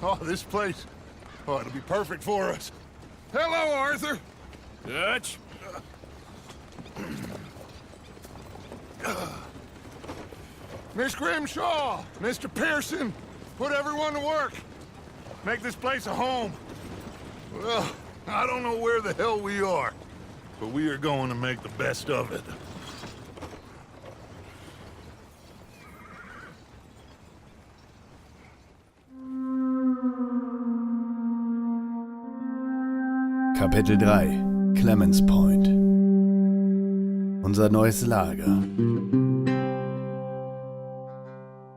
Oh, this place. Oh, it'll be perfect for us. Hello, Arthur. Dutch? Miss Grimshaw, Mr. Pearson, put everyone to work. Make this place a home. Well, I don't know where the hell we are, but we are going to make the best of it. Kapitel 3 Clemens Point. Unser neues Lager.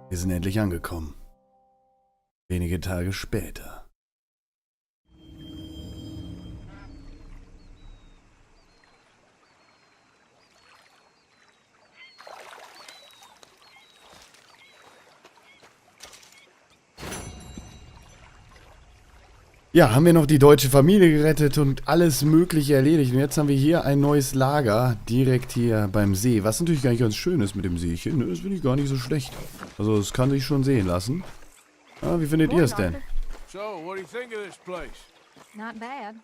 Wir sind endlich angekommen. Wenige Tage später. Ja, haben wir noch die deutsche Familie gerettet und alles Mögliche erledigt. Und jetzt haben wir hier ein neues Lager, direkt hier beim See. Was natürlich gar nicht ganz schön ist mit dem Seechen. Das finde ich gar nicht so schlecht. Also, es kann sich schon sehen lassen. Ja, wie findet ihr es denn? So, what do you think of this place? Not bad.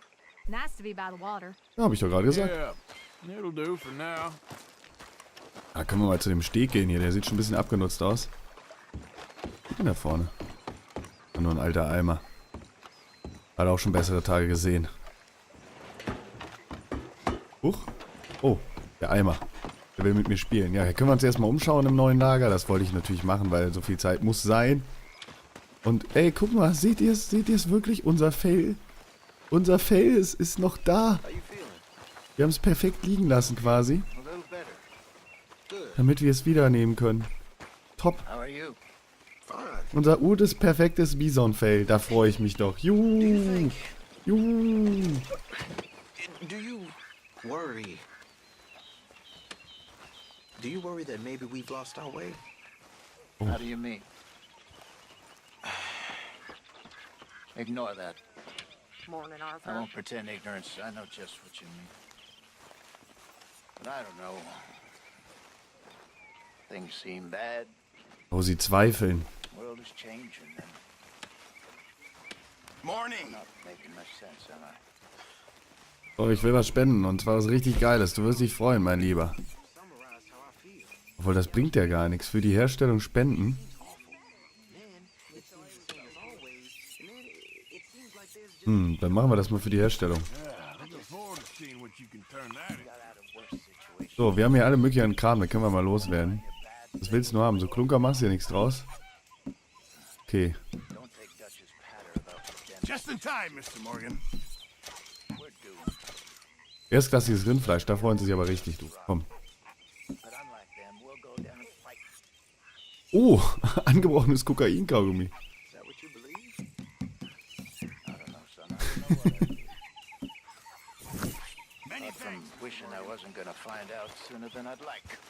Nice to be by the water. Ja, habe ich doch gerade gesagt. Yeah, it'll do for now. Da können wir mal zu dem Steg gehen hier. Der sieht schon ein bisschen abgenutzt aus. Und da vorne. Nur ein alter Eimer. Hat auch schon bessere Tage gesehen. Huch. Oh, der Eimer. Der will mit mir spielen. Ja, hier können wir uns erstmal umschauen im neuen Lager. Das wollte ich natürlich machen, weil so viel Zeit muss sein. Und ey, guck mal, seht ihr es wirklich? Unser Fell. Unser Fell ist noch da. Wir haben es perfekt liegen lassen quasi. Damit wir es wieder nehmen können. Top. Unser urtes, perfektes Bisonfell. Da freue ich mich doch. Juhu. Juhu. Do you worry that maybe we've lost our way? Oh. How do you mean? Ignore that. Morning, I Arthur. won't pretend ignorance. I know just what you mean. But I don't know. Things seem bad. Oh, sie zweifeln. The world is changing and Morning. not making much sense, am I? Oh, ich will was spenden. Und zwar was richtig Geiles. Du wirst dich freuen, mein Lieber. Obwohl, das bringt ja gar nichts. Für die Herstellung spenden. Dann machen wir das mal für die Herstellung. So, wir haben hier alle möglichen Kram. Da können wir mal loswerden. Was willst du nur haben? So Klunker machst du ja nichts draus. Okay. Just in time, Mr. Morgan. Erstklassiges Rindfleisch. Da freuen sie sich aber richtig, du. Komm. Oh, angebrochenes Kokain-Kaugummi.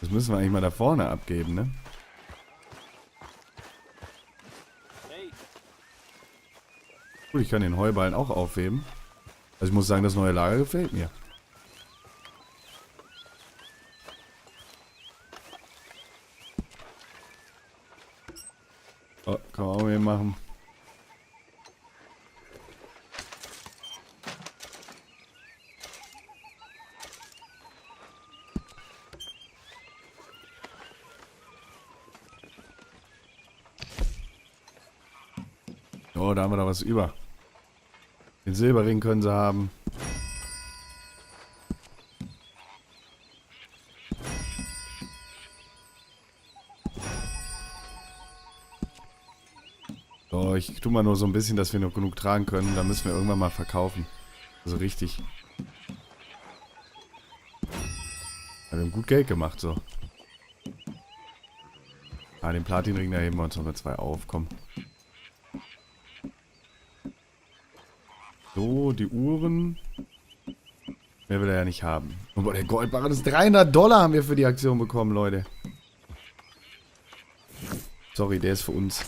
Das müssen wir eigentlich mal da vorne abgeben, ne? Gut, ich kann den Heuballen auch aufheben. Also ich muss sagen, das neue Lager gefällt mir. Oh, kann man auch mal machen. Oh, da haben wir da was über. Den Silberring können sie haben. So, ich tue mal nur so ein bisschen, dass wir noch genug tragen können. Da müssen wir irgendwann mal verkaufen. Also richtig. Ja, wir haben gut Geld gemacht, so. Ah, den Platinring, da heben wir uns noch mit 2 auf. Komm. So, die Uhren. Mehr will er ja nicht haben. Und der Goldbarren ist $300 haben wir für die Aktion bekommen, Leute. Sorry, der ist für uns.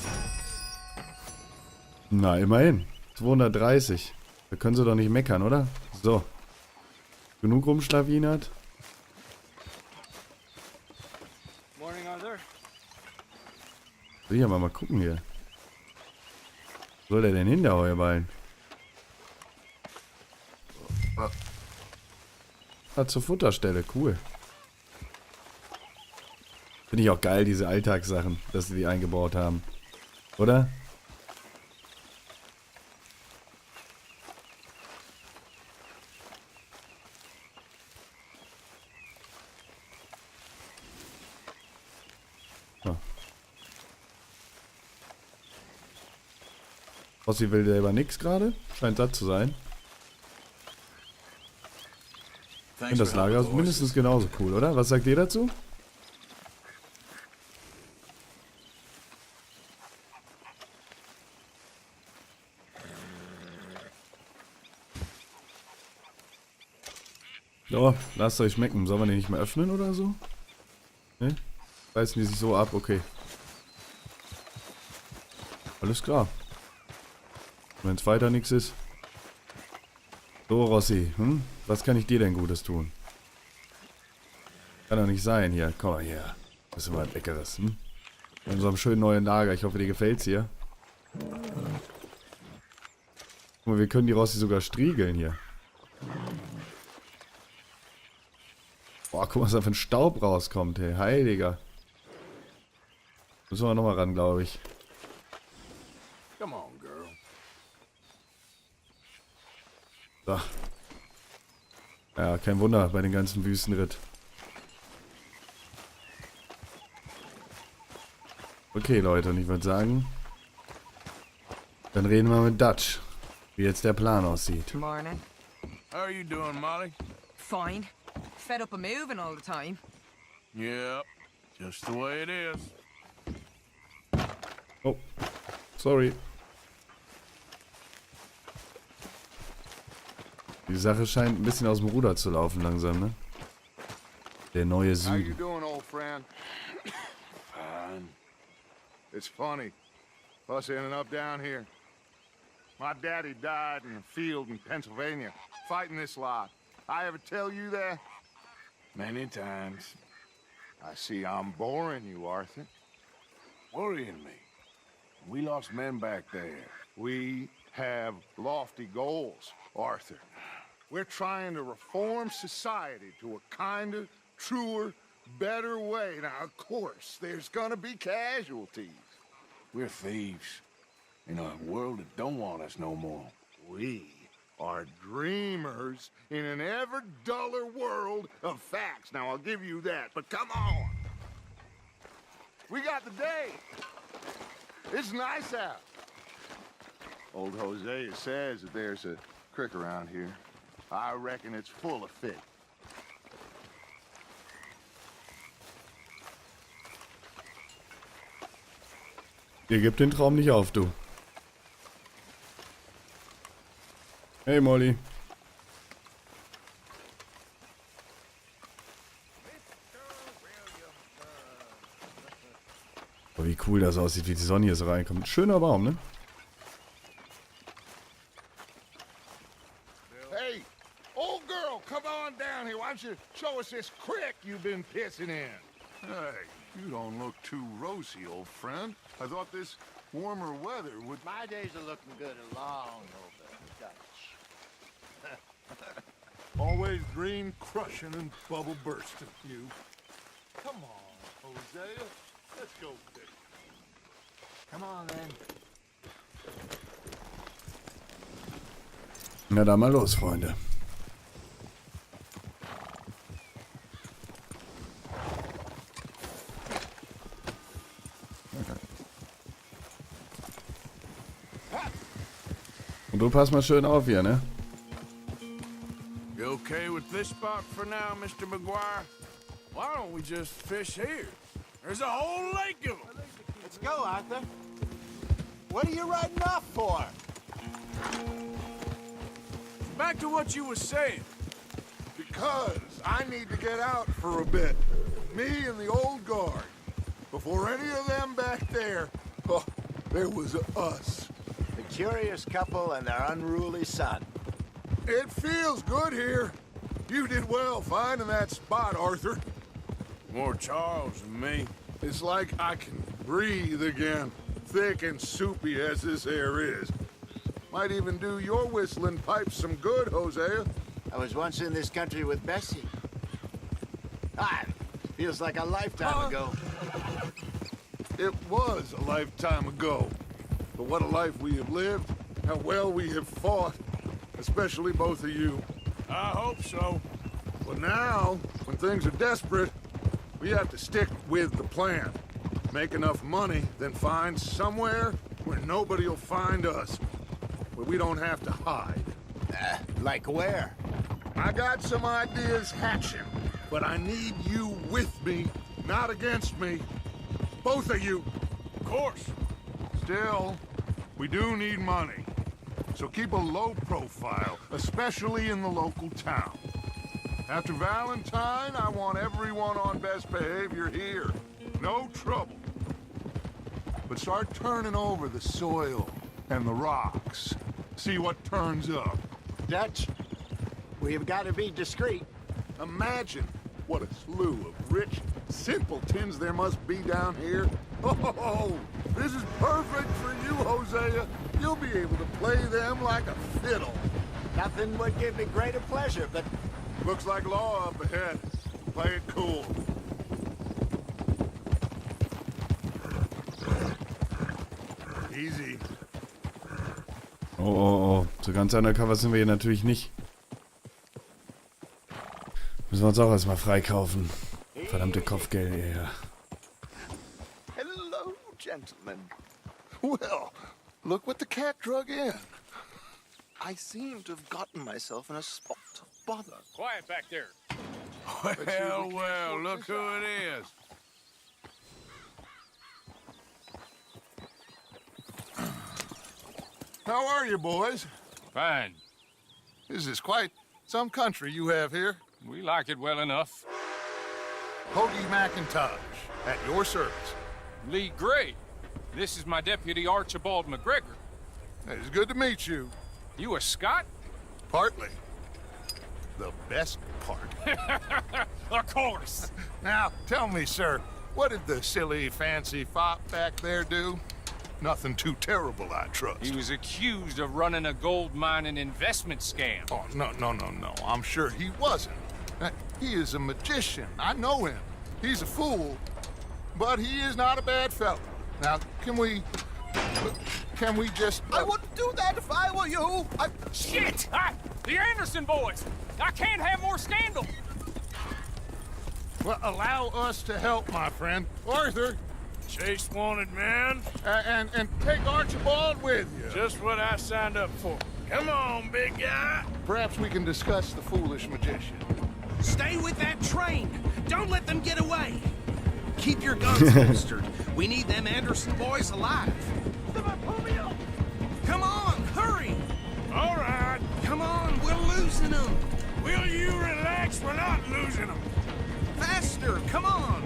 Na, immerhin. 230. Da können sie doch nicht meckern, oder? So. Genug rumschlawinert. Morning, Arthur. Will ich aber mal gucken hier. Wo soll der denn hin, der Heuballen? Ah, zur Futterstelle, cool. Finde ich auch geil, diese Alltagssachen, dass sie die eingebaut haben. Oder? Ja. Rossi will selber nix gerade. Scheint satt zu sein. Ich finde das Lager ist mindestens genauso cool, oder? Was sagt ihr dazu? Oh, lasst euch schmecken. Sollen wir den nicht mehr öffnen oder so? Ne? Reißen die sich so ab, okay. Alles klar. Wenn es weiter nichts ist. So, Rossi, was kann ich dir denn Gutes tun? Kann doch nicht sein hier. Komm mal her. Das ist immer was Leckeres, In so einem schönen neuen Lager. Ich hoffe, dir gefällt's hier. Guck mal, wir können die Rossi sogar striegeln hier. Boah, guck mal, was da für ein Staub rauskommt, hey. Heiliger. Müssen wir nochmal ran, glaube ich. Come on, girl. So. Ja, kein Wunder bei den ganzen Wüstenritt. Okay, Leute, und ich würde sagen, dann reden wir mit Dutch, wie jetzt der Plan aussieht. Morning. How are you doing, Molly? Fine. Fed up of moving all the time. Yep, just the way it is. Oh, sorry. Die Sache scheint ein bisschen aus dem Ruder zu laufen langsam, ne? Der neue How you Süden. doing, old friend? Fine. It's funny. Us ending up down here. My daddy died in a field in Pennsylvania, fighting this lot. I ever tell you that? Many times. I see I'm boring you, Arthur. Worrying me. We lost men back there. We have lofty goals, Arthur. We're trying to reform society to a kinder, truer, better way. Now, of course, there's gonna be casualties. We're thieves. In a world that don't want us no more. We are dreamers in an ever duller world of facts. Now, I'll give you that, but come on. We got the day. It's nice out. Old Hosea says that there's a creek around here. I reckon it's full of fish. Ihr gebt den Traum nicht auf, du. Hey, Molly. Oh, wie cool das aussieht, wie die Sonne hier so reinkommt. Schöner Baum, ne? Hey, old girl, come on down here. Why don't you show us this creek you've been pissing in? Hey, you don't look too rosy, old friend. I thought this warmer weather would... My days are looking good along over Dutch. Always green crushing and bubble bursting, you. Come on, Hosea. Let's go fishing. Come on, then. Na dann mal los, Freunde. Und du pass mal schön auf hier, ne? You okay with this spot for now, Mr. McGuire? Why don't we just fish here? There's a whole lake of them. Let's go, Arthur. What are you riding off for? Back to what you were saying. Because I need to get out for a bit. Me and the old guard. Before any of them back there, oh, there was us. The curious couple and their unruly son. It feels good here. You did well finding that spot, Arthur. More Charles than me. It's like I can breathe again, thick and soupy as this air is. Might even do your whistling pipes some good, Hosea. I was once in this country with Bessie. Feels like a lifetime ago. It was a lifetime ago. But what a life we have lived. How well we have fought. Especially both of you. I hope so. But now, when things are desperate, we have to stick with the plan. Make enough money, then find somewhere where nobody will find us. Where we don't have to hide. Like where? I got some ideas hatching, but I need you with me, not against me. Both of you. Of course. Still, we do need money. So keep a low profile, especially in the local town. After Valentine, I want everyone on best behavior here. No trouble. But start turning over the soil and the rocks. See what turns up. Dutch, we've got to be discreet. Imagine what a slew of rich simpletons there must be down here. Oh, this is perfect for you, Hosea. You'll be able to play them like a fiddle. Nothing would give me greater pleasure, but Looks like law up ahead. Play it cool. Easy. Oh. So ganz undercover sind wir hier natürlich nicht. Müssen wir uns auch erstmal freikaufen. Verdammte Kopfgeld, ja. Hello, gentlemen. Well, look what the cat drug in. I seem to have gotten myself in a spot of bother. Quiet back there. Well, look who it is. How are you, boys? Fine. This is quite some country you have here. We like it well enough. Hoagie McIntosh, at your service. Lee Gray. This is my deputy Archibald McGregor. It's good to meet you. You a Scot? Partly. The best part. Of course. Now, tell me, sir, what did the silly, fancy fop back there do? Nothing too terrible, I trust. He was accused of running a gold mining investment scam. Oh, no. I'm sure he wasn't. He is a magician. I know him. He's a fool, but he is not a bad fellow. Now, can we just... I wouldn't do that if I were you. Shit! The Anderson boys! I can't have more scandal! Well, allow us to help, my friend. Arthur, Chase wanted man. and take Archibald with you. Just what I signed up for. Come on, big guy. Perhaps we can discuss the foolish magician. Stay with that train. Don't let them get away. Keep your guns holstered. We need them Anderson boys alive. Come on, hurry. All right. Come on, we're losing them. Will you relax? We're not losing them. Faster, come on.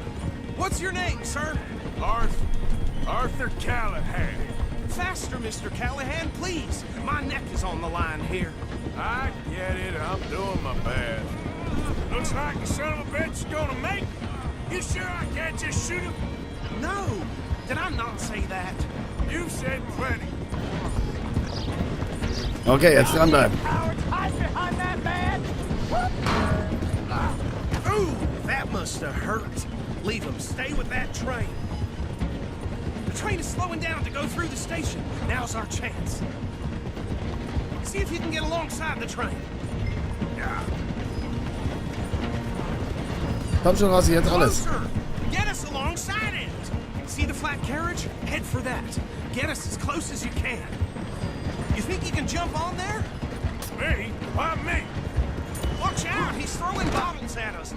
What's your name, sir? Arthur Callahan. Faster, Mr. Callahan, please. My neck is on the line here. I get it. I'm doing my best. Looks like the son of a bitch is gonna make it. You sure I can't just shoot him? No, did I not say that? You said plenty. Okay, jetzt dranbleiben. Ooh, that must have hurt. Leave him. Stay with that train. The train is slowing down to go through the station. Now's our chance. See if you can get alongside the train. Yeah. Komm schon, Rossi, jetzt alles. Closer. Get us alongside it. See the flat carriage? Head for that. Get us as close as you can. You think you can jump on there? Me? Why me? Watch out! He's throwing bottles at us.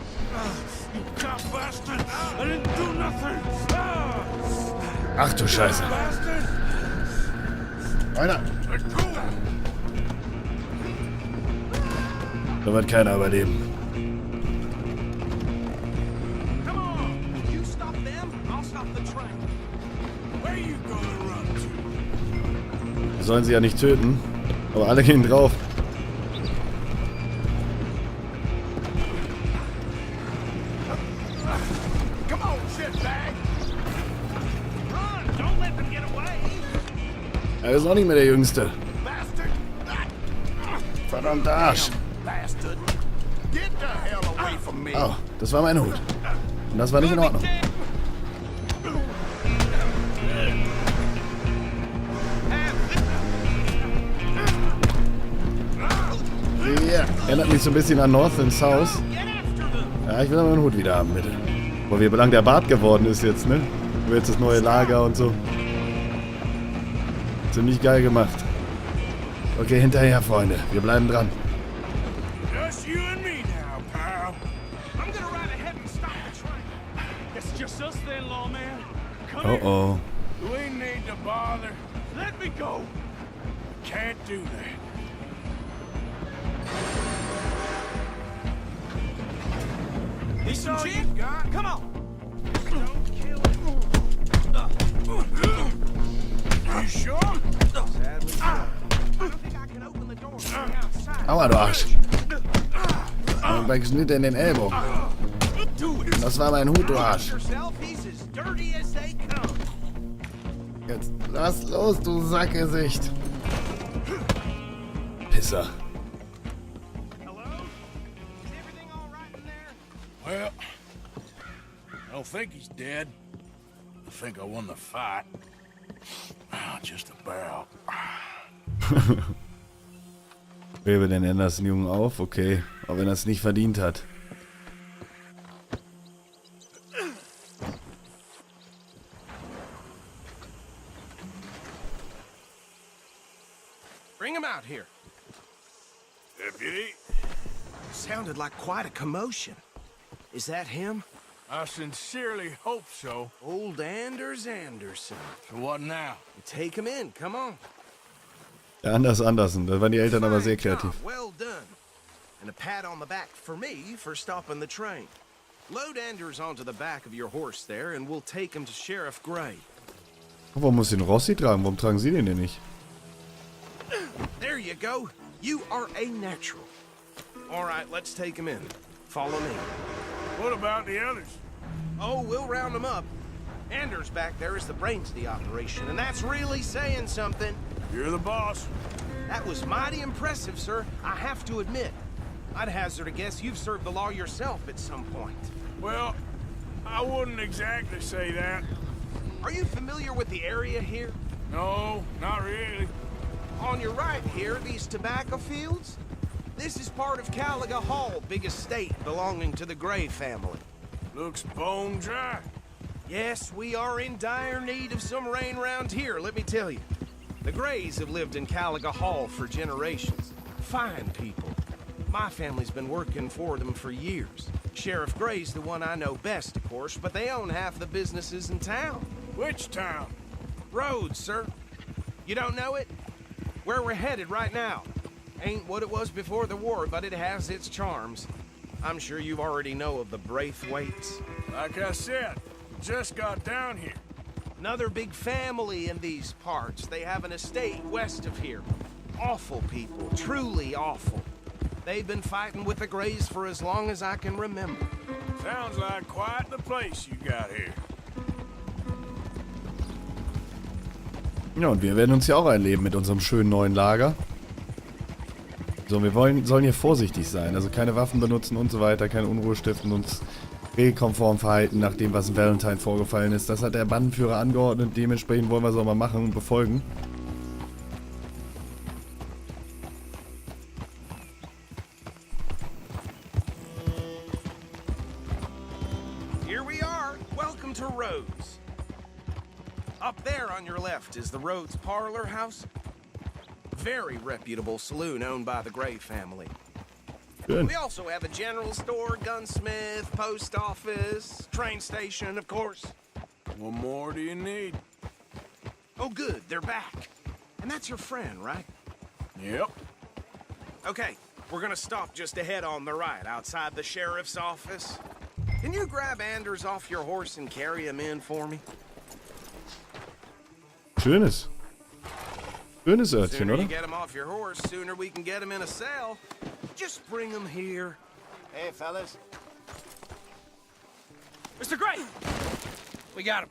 You cop bastard! I didn't do nothing! Ach du Scheiße. Bastard! Einer. Let go! Da wird keiner überleben. Come on! You stop them, I'll stop the train. Where you gonna run to? Wir sollen sie ja nicht töten. Aber alle gehen drauf. Come on, shitbag! Run! Don't let them get away! Er ist auch nicht mehr der Jüngste. Bastard! Verdammter Arsch. Bastard. Get the hell away from me. Oh, das war mein Hut. Und das war nicht in Ordnung. Ja, erinnert mich so ein bisschen an North and South. Ja, ich will aber meinen Hut wieder haben, bitte. Boah, wie lang der Bart geworden ist jetzt, ne? Wo jetzt das neue Lager und so. Ziemlich geil gemacht. Okay, hinterher, Freunde. Wir bleiben dran. Just you and me now, pal. I'm gonna ride ahead and stop the train. It's just us then, lawman. Come Oh, here. oh. We need to bother. Let me go. Can't do that. These some all chick? you got? Come on. Don't kill him. You sure? Sadly, I don't think I can open the door from the outside. Aua, du Arsch. Und bei Schnitt in den Ellbogen. Das war mein Hut, du Arsch. Yourself, he's as dirty as they come. Jetzt lass los, du Sackgesicht. Pisser. Hello? Is everything all right in there? Well, I don't think he's dead. I think I won the fight. Just about. Hebe den Anderson Jungen auf, okay. Auch wenn er es nicht verdient hat. Bring him out here. Deputy, Sounded like quite a commotion. Is that him? I sincerely hope so. Old Anders Anderson. So what now? Take him in, come on. Der Anderson. Da waren die Eltern aber sehr Fine kreativ. job, well done. And a pat on the back for me for stopping the train. Load Anders onto the back of your horse there and we'll take him to Sheriff Gray. Warum muss den Rossi tragen? Warum tragen Sie den denn nicht? There you go. You are a natural. All right, let's take him in. Follow me. What about the others? Oh, we'll round them up. Anders back there is the brains of the operation, and that's really saying something. You're the boss. That was mighty impressive, sir. I have to admit. I'd hazard a guess you've served the law yourself at some point. Well, I wouldn't exactly say that. Are you familiar with the area here? No, not really. On your right here, these tobacco fields? This is part of Caliga Hall, big estate belonging to the Gray family. Looks bone dry. Yes, we are in dire need of some rain round here, let me tell you. The Grays have lived in Caliga Hall for generations. Fine people. My family's been working for them for years. Sheriff Gray's the one I know best, of course, but they own half the businesses in town. Which town? Rhodes, sir. You don't know it? Where we're headed right now. Ain't what it was before the war, but it has its charms. I'm sure you already know of the Braithwaites. Like I said, just got down here. Another big family in these parts. They have an estate west of here. Awful people, truly awful. They've been fighting with the Grays for as long as I can remember. Sounds like quite the place you got here. Ja, und wir werden uns ja auch einleben mit unserem schönen neuen Lager. So, wir sollen hier vorsichtig sein. Also keine Waffen benutzen und so weiter, keine Unruhe stiften, uns regelkonform verhalten nach dem, was in Valentine vorgefallen ist. Das hat der Bandenführer angeordnet. Dementsprechend wollen wir es auch mal machen und befolgen. Here we are. Welcome to Rhodes. Up there on your left is the Rhodes Parlor House. Very reputable saloon owned by the Gray family. Good. We also have a general store, gunsmith, post office, train station, of course. What more do you need? Oh, good, they're back. And that's your friend, right? Yep. Okay, we're gonna stop just ahead on the right, outside the sheriff's office. Can you grab Anders off your horse and carry him in for me? Schönes. Schönes Örtchen, Sooner you oder? get him off your horse, sooner we can get him in a cell. Just bring him here. Hey, fellas. Mr. Gray! We got him.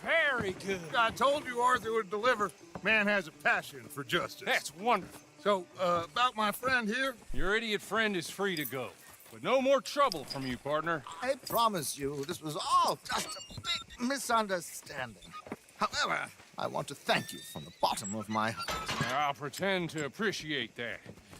Very good. I told you Arthur would deliver. Man has a passion for justice. That's wonderful. So, about my friend here? Your idiot friend is free to go. But no more trouble from you, partner. I promise you, this was all just a big misunderstanding. However, I want to thank you from the bottom of my heart. I'll pretend to appreciate that.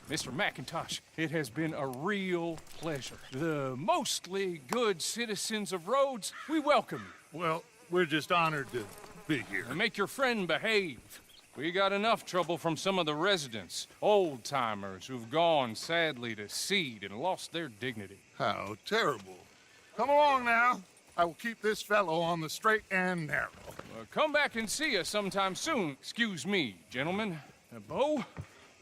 Mr. McIntosh, it has been a real pleasure. The mostly good citizens of Rhodes, we welcome you. Well, we're just honored to be here. And make your friend behave. We got enough trouble from some of the residents, old-timers who've gone, sadly, to seed and lost their dignity. How terrible. Come along now. I will keep this fellow on the straight and narrow. Come back and see us sometime soon. Excuse me, gentlemen. Bo,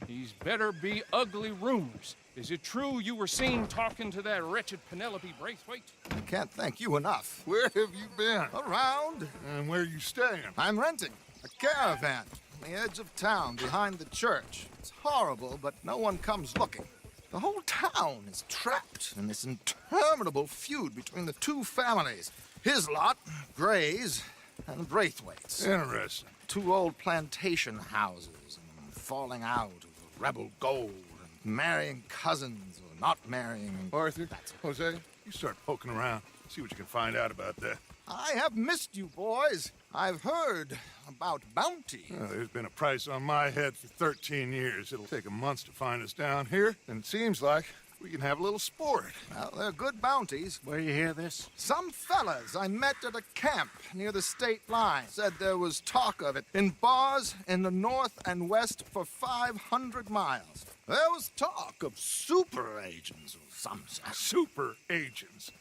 these better be ugly rumors. Is it true you were seen talking to that wretched Penelope Braithwaite? I can't thank you enough. Where have you been? Around. And where are you staying? I'm renting a caravan on the edge of town behind the church. It's horrible, but no one comes looking. The whole town is trapped in this interminable feud between the two families. His lot, Gray's, and Braithwaite's. Interesting. Two old plantation houses and falling out of rebel gold and marrying cousins or not marrying. Arthur, Jose, you start poking around. See what you can find out about that. I have missed you, boys. I've heard about bounty. Well, there's been a price on my head for 13 years. It'll take a month to find us down here, and it seems like we can have a little sport. Well, they're good bounties. Where you hear this? Some fellas I met at a camp near the state line said there was talk of it in bars in the north and west for 500 miles. There was talk of super agents or some such. Super agents.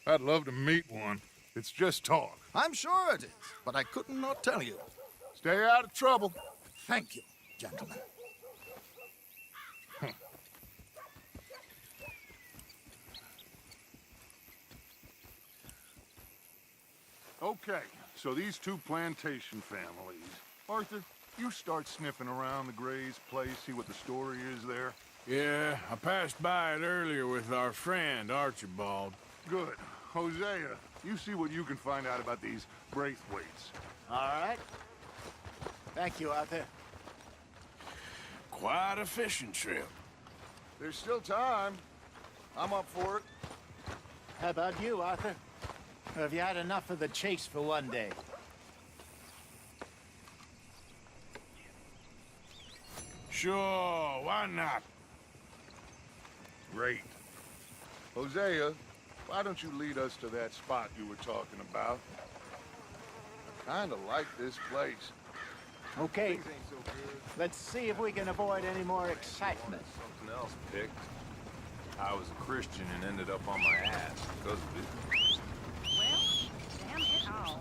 I'd love to meet one. It's just talk. I'm sure it is, but I couldn't not tell you. Stay out of trouble. Thank you, gentlemen. Okay, so these two plantation families. Arthur, you start sniffing around the Gray's place, see what the story is there. Yeah, I passed by it earlier with our friend, Archibald. Good. Hosea, you see what you can find out about these Braithwaites. All right. Thank you, Arthur. Quite a fishing trip. There's still time. I'm up for it. How about you, Arthur? Or have you had enough of the chase for one day? Sure, why not? Great. Hosea, why don't you lead us to that spot you were talking about? I kinda like this place. Okay, Things ain't so good. let's see if we can avoid any more excitement. Something else picked. I was a Christian and ended up on my ass because of it. Well, damn it all.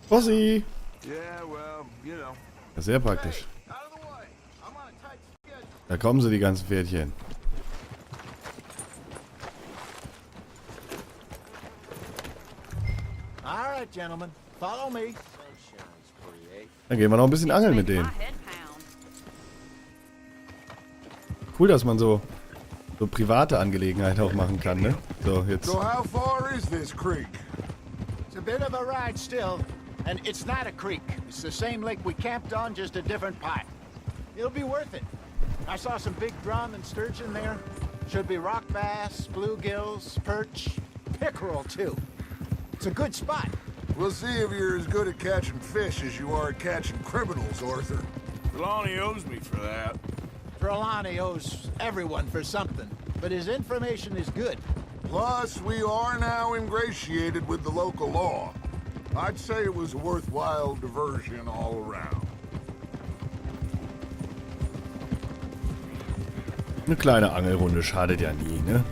Bossi! Yeah, well, you know. Sehr praktisch. Out of the way. I'm on a tight schedule. Da kommen sie, die ganzen Pferdchen. All right, gentlemen, follow me. Dann gehen wir noch ein bisschen angeln mit denen. Cool, dass man so private Angelegenheiten auch machen kann, ne? So, jetzt. So how far is this creek? It's a bit of a ride still, and it's not a creek. It's the same lake we camped on, just a different part. It'll be worth it. I saw some big drum and sturgeon there. Should be rock bass, bluegills, perch, pickerel too. It's a good spot. We'll see if you're as good at catching fish as you are at catching criminals, Arthur. Trelawney owes me for that. Trelawney owes everyone for something, but his information is good. Plus, we are now ingratiated with the local law. I'd say it was a worthwhile diversion all around. Eine kleine Angelrunde schadet ja nie, ne?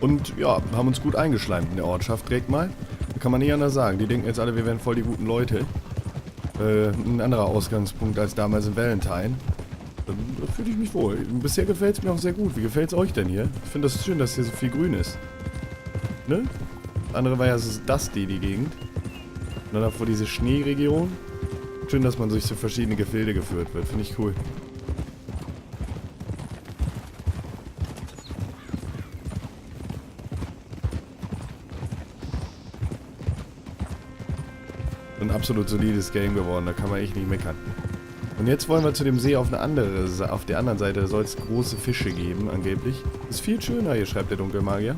Und ja, haben uns gut eingeschleimt in der Ortschaft direkt mal. Da kann man nicht anders sagen. Die denken jetzt alle, wir wären voll die guten Leute. Ein anderer Ausgangspunkt als damals in Valentine. Da fühle ich mich wohl. Bisher gefällt es mir auch sehr gut. Wie gefällt es euch denn hier? Ich finde das schön, dass hier so viel grün ist. Ne? Das andere war ja so die Gegend. Und dann davor diese Schneeregion. Schön, dass man durch so verschiedene Gefilde geführt wird. Finde ich cool. Ein absolut solides Game geworden, da kann man echt nicht meckern. Und jetzt wollen wir zu dem See auf der anderen Seite. Da soll es große Fische geben, angeblich. Ist viel schöner hier, schreibt der dunkle Magier.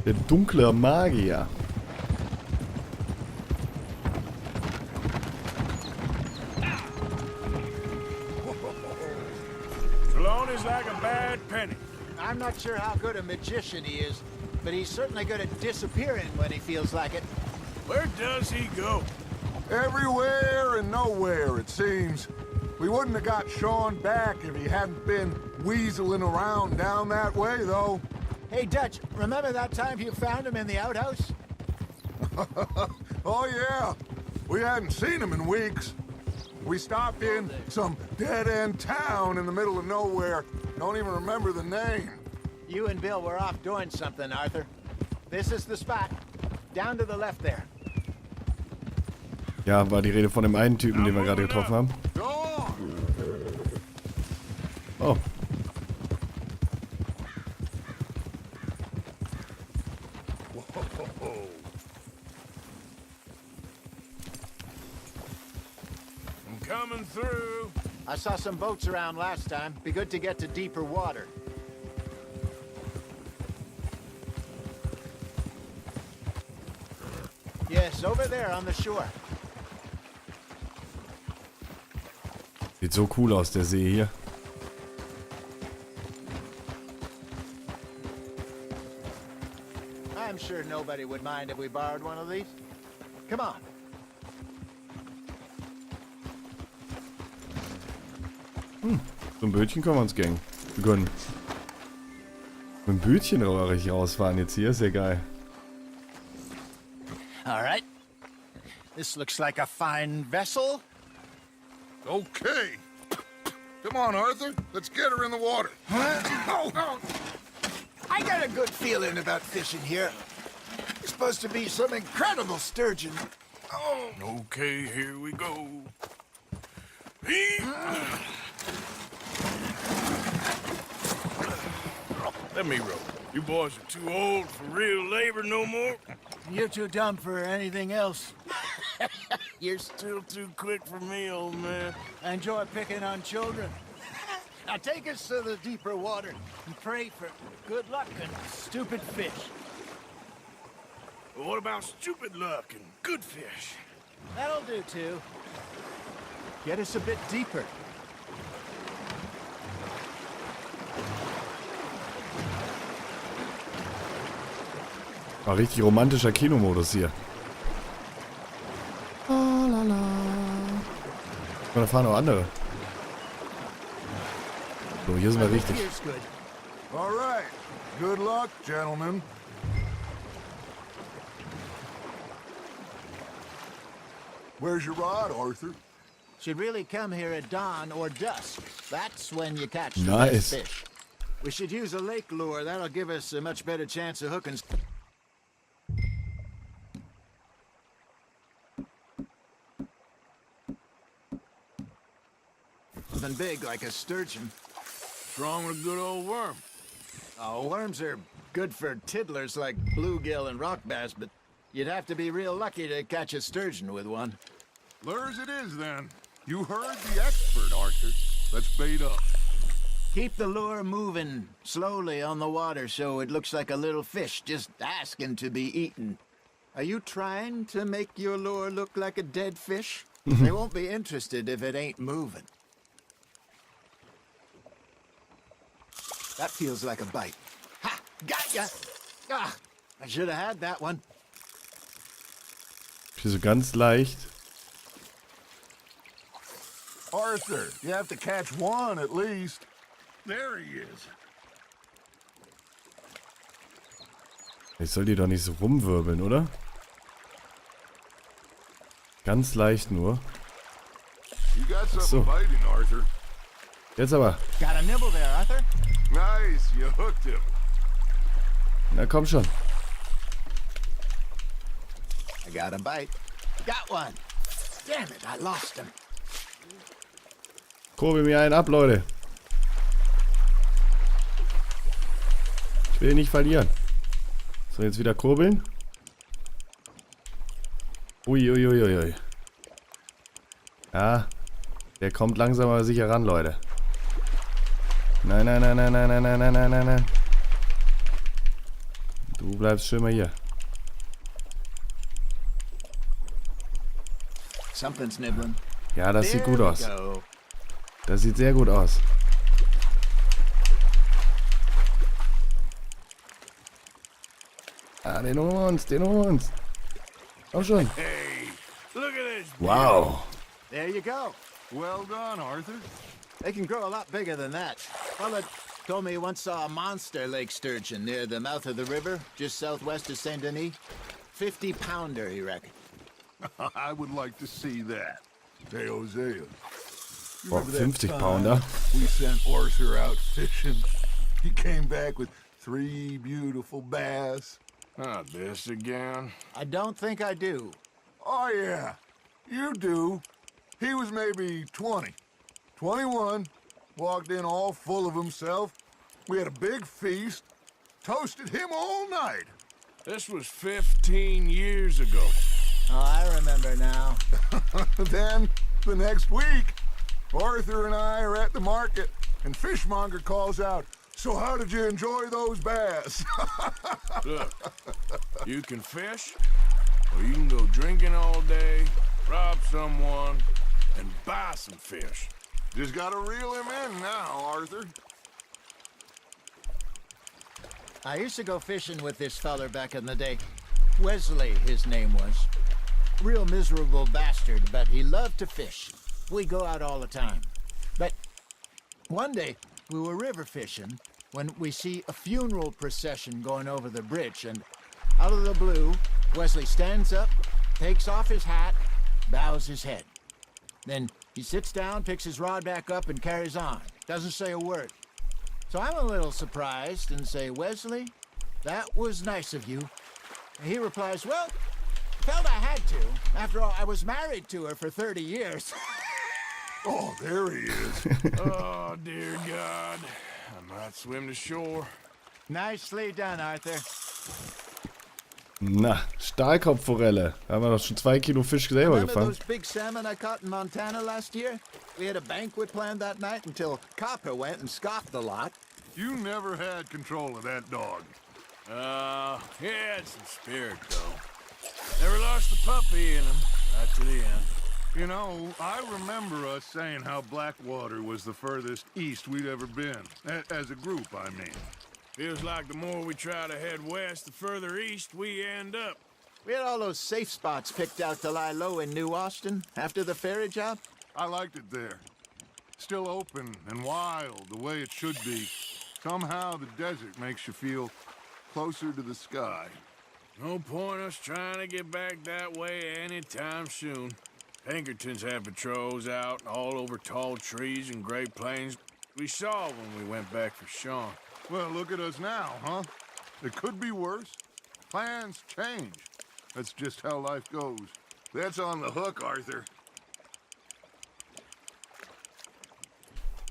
Der dunkle Magier. Trelawney's like a bad penny. I'm not sure how good a magician he is, but he's certainly good at disappearing when he feels like it. Where does he go? Everywhere and nowhere, it seems. We wouldn't have got Sean back if he hadn't been weaseling around down that way, though. Hey, Dutch, remember that time you found him in the outhouse? Oh, yeah. We hadn't seen him in weeks. We stopped in some dead-end town in the middle of nowhere. Don't even remember the name. You and Bill were off doing something, Arthur. This is the spot. Down to the left there. Ja, war die Rede von dem einen Typen, den wir gerade getroffen haben. Oh. I'm coming through. I saw some boats around last time. Be good to get to deeper water. Yes, over there on the shore. Sieht so cool aus, der See hier. I'm sure nobody would mind if we borrowed one of these. Come on. So ein Bötchen können wir uns gönnen. Mit dem Bötchen richtig rausfahren jetzt hier, ist ja geil. All right. This looks like a fine vessel. Okay. Come on, Arthur. Let's get her in the water. I got a good feeling about fishing here. It's supposed to be some incredible sturgeon. Oh, Okay, here we go. Let me row. You boys are too old for real labor no more. You're too dumb for anything else. You're still too quick for me, old man. I enjoy picking on children. Now take us to the deeper water and pray for good luck and stupid fish. Well, what about stupid luck and good fish? That'll do too. Get us a bit deeper. War richtig romantischer Kinomodus hier. Oh, la, la. Und da fahren auch andere. So, hier sind wir richtig. Here's good. All right. Good luck, gentlemen. Where's your rod, Arthur? Should really come here at dawn or dusk. That's when you catch the Nice. best fish. We should use a lake lure. That'll give us a much better chance of hooking something big like a sturgeon. What's wrong with a good old worm? Oh, worms are good for tiddlers like bluegill and rock bass, but you'd have to be real lucky to catch a sturgeon with one. Lures it is, then. You heard the expert, Arthur. Let's bait up. Keep the lure moving slowly on the water so it looks like a little fish just asking to be eaten. Are you trying to make your lure look like a dead fish? They won't be interested if it ain't moving. That feels like a bite. Ha! Got ya! Ah, I should have had that one. Hier so ganz leicht. Arthur, you have to catch one at least. There he is. Ich soll die doch nicht so rumwirbeln, oder? Ganz leicht nur. You got So. something biting, Arthur. Jetzt aber. Got a nibble there, Arthur? Nice, you hooked him. Na komm schon. I got a bite. Got one. Damn it, I lost him. Kurbel mir einen ab, Leute. Ich will nicht verlieren. So, jetzt wieder kurbeln. Uiuiuiui. Ja, Der kommt langsam aber sicher ran, Leute. Nein, nein, nein, nein, nein, nein, nein, nein, nein, nein, nein. Du bleibst schön mal hier. Something's nibbling. Ja, das sieht gut There we aus. go. Das sieht sehr gut aus. Ah, den holen wir uns, den holen wir uns. Komm schon. Hey, look at this. Wow. There you go. Well done, Arthur. They can grow a lot bigger than that. Fella told me he once saw a monster lake sturgeon near the mouth of the river, just southwest of Saint Denis. 50-pounder, he reckoned. I would like to see that. Hey, Hosea. You Boah, remember that 50 time Pounder. We sent Arthur out fishing. He came back with 3 beautiful bass. Not this again. I don't think I do. Oh, yeah. You do. He was maybe 20. 21. Walked in all full of himself. We had a big feast. Toasted him all night. This was 15 years ago. Oh, I remember now. Then, the next week, Arthur and I are at the market, and Fishmonger calls out, "So how did you enjoy those bass?" Look, you can fish, or you can go drinking all day, rob someone, and buy some fish. Just gotta reel him in now, Arthur. I used to go fishing with this feller back in the day. Wesley, his name was. Real miserable bastard, but he loved to fish. We go out all the time. But one day, we were river fishing when we see a funeral procession going over the bridge, and out of the blue, Wesley stands up, takes off his hat, bows his head. Then he sits down, picks his rod back up, and carries on. Doesn't say a word. So I'm a little surprised and say, "Wesley, that was nice of you." And he replies, "Well, felt I had to. After all, I was married to her for 30 years. Oh, there he is. Oh, dear God. I might swim to shore. Nicely done, Arthur. Na, Stahlkopfforelle. Da haben wir doch schon 2 Kilo Fisch selber Remember gefangen. those big salmon I caught in Montana last year? We had a banquet planned that night until Copper went and scoffed the lot. You never had control of that dog. He had some spirit, though. Never lost the puppy in him, right to the end. You know, I remember us saying how Blackwater was the furthest east we'd ever been. As a group, I mean. Feels like the more we try to head west, the further east we end up. We had all those safe spots picked out to lie low in New Austin after the ferry job. I liked it there. Still open and wild, the way it should be. Somehow the desert makes you feel closer to the sky. No point us trying to get back that way anytime soon. Pinkertons had patrols out all over tall trees and Great Plains. We saw when we went back for Sean. Well, look at us now, huh? It could be worse. Plans change. That's just how life goes. That's on the hook, Arthur.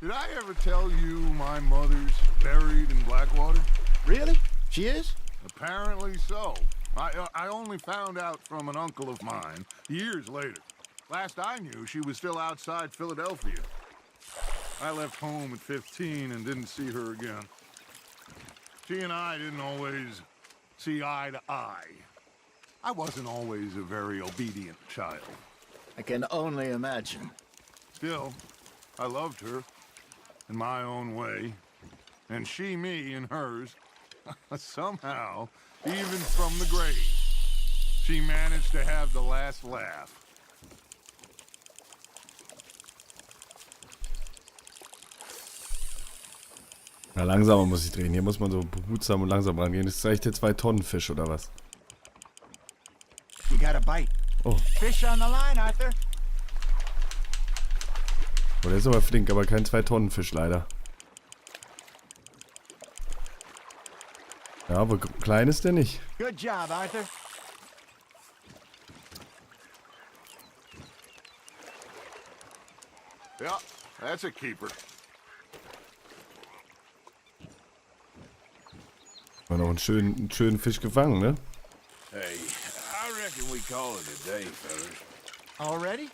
Did I ever tell you my mother's buried in Blackwater? Really? She is? Apparently so. I only found out from an uncle of mine years later. Last I knew, she was still outside Philadelphia. I left home at 15 and didn't see her again. She and I didn't always see eye to eye. I wasn't always a very obedient child. I can only imagine. Still, I loved her in my own way, and she me in hers. Somehow, even from the grave, she managed to have the last laugh. Ja, langsamer muss ich drehen. Hier muss man so behutsam und langsam rangehen. Das ist echt der 2 Tonnen Fisch oder was? You got a bite. Oh. Fish on the line, Arthur. Oh, der ist aber flink, aber kein 2 Tonnen Fisch leider. Ja, aber klein ist der nicht. Good job, Arthur. Yeah, that's a keeper. War noch einen schönen Fisch gefangen, ne? Hey, I reckon we call it a day, fellas. Already?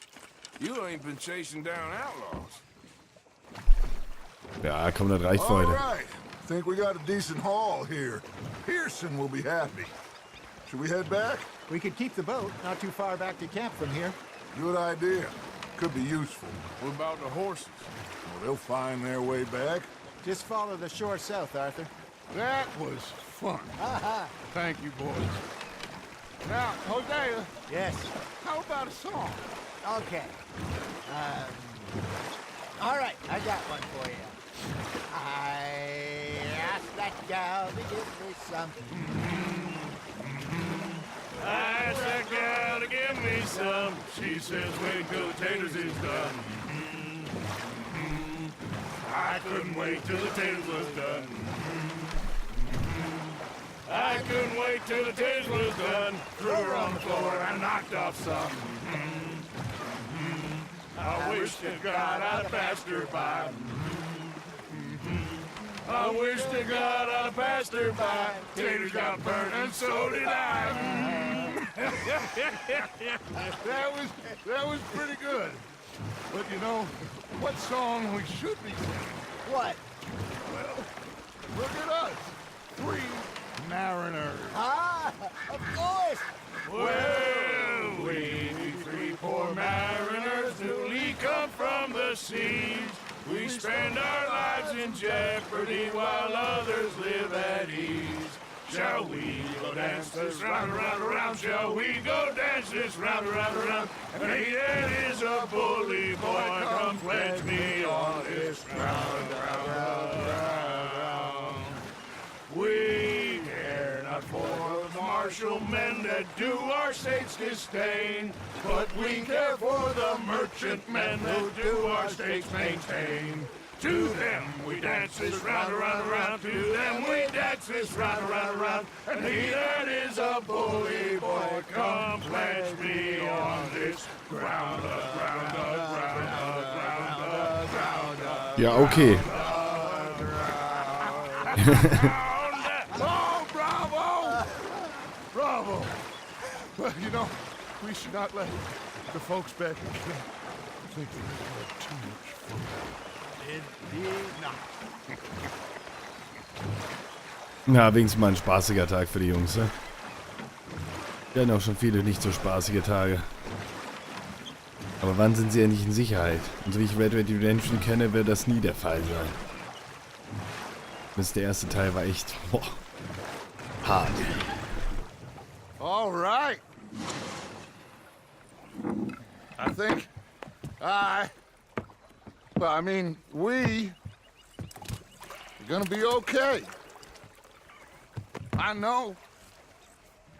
You ain't been chasing down outlaws. Ja, komm, das reicht für All heute. right. Think we got a decent haul here. Pearson will be happy. Should we head back? We could keep the boat not too far back to camp from here. Good idea. Could be useful. What about the horses? Well, they'll find their way back. Just follow the shore south, Arthur. That was fun. Thank you, boys. Now, Hosea, Yes. how about a song? Okay. All right, I got one for you. I asked that gal to give me some. I asked that gal to give me some. She says wait till the taters is done. I couldn't wait till the taters was done. I couldn't wait till the taters was done. Threw her on the floor and knocked off some. I wish to God I'd passed her by. I wish to God I'd passed her by. Taters got burnt and so did I. That was pretty good. But you know, what song we should be singing? What? Well, look at us. 3 mariners. Ah, of course. Well, we 3 poor mariners newly come from the seas. We spend our lives in jeopardy while others live at ease. Shall we go dance this round, around, around? Shall we go dance this round, around, around? And he that is a bully boy, come pledge me on this round, round, round, round. We care not for the martial men that do our states disdain, but we care for the merchant men who do our states maintain. To them we dance this round, around, around. To them we dance this round, around, around. And he that is a bully boy, come pledge me on this ground, ground, ground, ground, ground. Ja, okay. Oh, bravo! Bravo! Well, you know, we should not let the folks back in camp think that we had too much fun. Na, wenigstens mal ein spaßiger Tag für die Jungs, ne? Wir hatten auch schon viele nicht so spaßige Tage. Aber wann sind sie endlich in Sicherheit? Und so wie ich Red Dead Redemption kenne, wird das nie der Fall sein. Der erste Teil war echt, boah, hart. All right. I think we are gonna be okay. I know.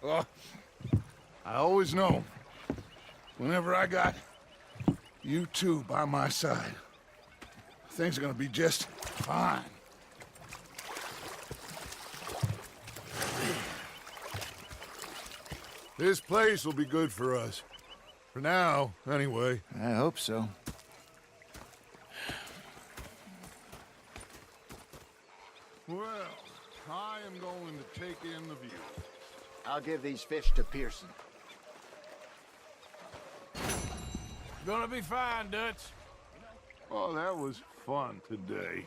I always know. Whenever I got you two by my side, things are gonna be just fine. This place will be good for us. For now, anyway. I hope so. Well, I am going to take in the view. I'll give these fish to Pearson. Gonna be fine, Dutch. Oh, that was fun today.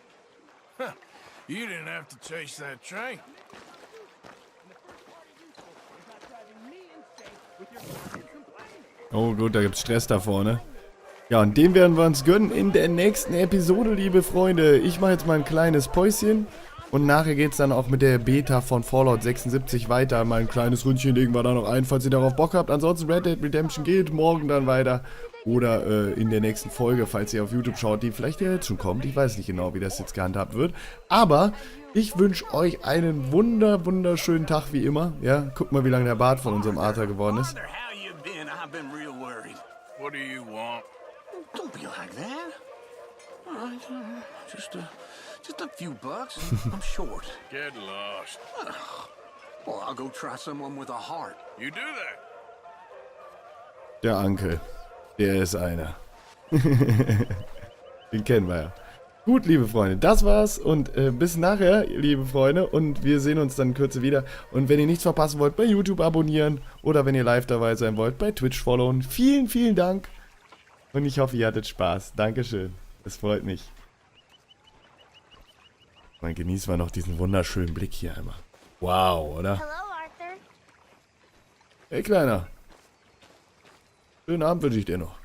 You didn't have to chase that train. Oh gut, da gibt's Stress da vorne. Ja, und den werden wir uns gönnen in der nächsten Episode, liebe Freunde. Ich mache jetzt mal ein kleines Päuschen. Und nachher geht's dann auch mit der Beta von Fallout 76 weiter. Mal ein kleines Ründchen legen wir da noch ein, falls ihr darauf Bock habt. Ansonsten Red Dead Redemption geht morgen dann weiter. Oder in der nächsten Folge, falls ihr auf YouTube schaut, die vielleicht ja jetzt schon kommt. Ich weiß nicht genau, wie das jetzt gehandhabt wird. Aber ich wünsche euch einen wunderschönen Tag wie immer. Ja, guckt mal, wie lang der Bart von unserem Arthur geworden ist. What do you want? Don't be like that. All right, just a few bucks. I'm short. Get lost. Well, I'll go try someone with a heart. You do that. Der Ankel. Der ist einer. Den kennen wir ja. Gut, liebe Freunde, das war's und bis nachher, liebe Freunde, und wir sehen uns dann in Kürze wieder. Und wenn ihr nichts verpassen wollt, bei YouTube abonnieren oder wenn ihr live dabei sein wollt, bei Twitch followen. Vielen Dank Und ich hoffe, ihr hattet Spaß. Dankeschön. Es freut mich. Dann genießen wir noch diesen wunderschönen Blick hier einmal. Wow, oder? Hello, Arthur. Hey, Kleiner. Schönen Abend wünsche ich dir noch.